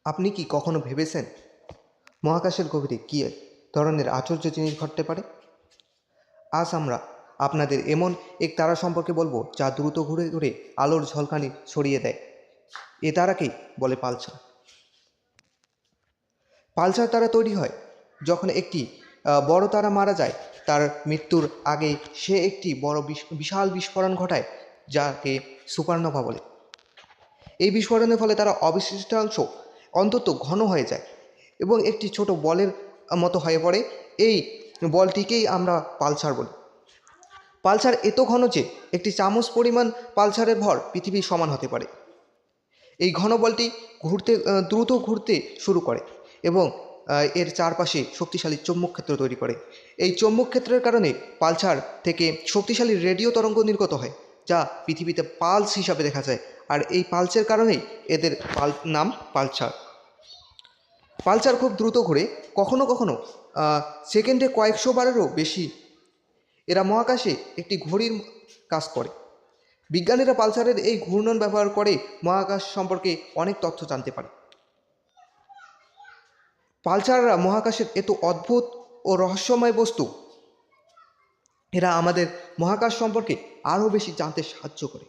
আপনি কি কখনো ভেবেছেন মহাকাশের গভীরে কী ধরনের আশ্চর্য জিনিস ঘটতে পারে? আজ আমরা আপনাদের এমন এক তারা সম্পর্কে বলবো যা দ্রুত ঘুরে ঘুরে আলোর ঝলকানি ছড়িয়ে দেয়। এ তারাকেই বলে পালসার। পালসার তারা তৈরি হয় যখন একটি বড় তারা মারা যায়। তার মৃত্যুর আগে সে একটি বড় বিশাল বিস্ফোরণ ঘটায়, যাকে সুপারনোভা বলে। এই বিস্ফোরণের ফলে তারা অবশিষ্টাংশ অন্তত ঘন হয়ে যায় এবং একটি ছোট বলের মতো হয়ে পড়ে। এই বলটিকেই আমরা পালসার বলি। পালসার এত ঘন যে একটি চামচ পরিমাণ পালসারের ভর পৃথিবীর সমান হতে পারে। এই ঘন বলটি দ্রুত ঘুরতে শুরু করে এবং এর চারপাশে শক্তিশালী চৌম্বক ক্ষেত্র তৈরি করে। এই চৌম্বক ক্ষেত্রের কারণে পালসার থেকে শক্তিশালী রেডিও তরঙ্গ নির্গত হয়, যা পৃথিবীতে পালস হিসাবে দেখা যায়। আর এই পালসের কারণেই এদের নাম পালসার। পালসার খুব দ্রুত ঘুরে, কখনো কখনো সেকেন্ডে কয়েকশো বারেরও বেশি। এরা মহাকাশে একটি ঘড়ির কাজ করে। বিজ্ঞানীরা পালসারের এই ঘূর্ণন ব্যবহার করে মহাকাশ সম্পর্কে অনেক তথ্য জানতে পারে। পালসাররা মহাকাশের এত অদ্ভুত ও রহস্যময় বস্তু। এরা আমাদের মহাকাশ সম্পর্কে আরও বেশি জানতে সাহায্য করে।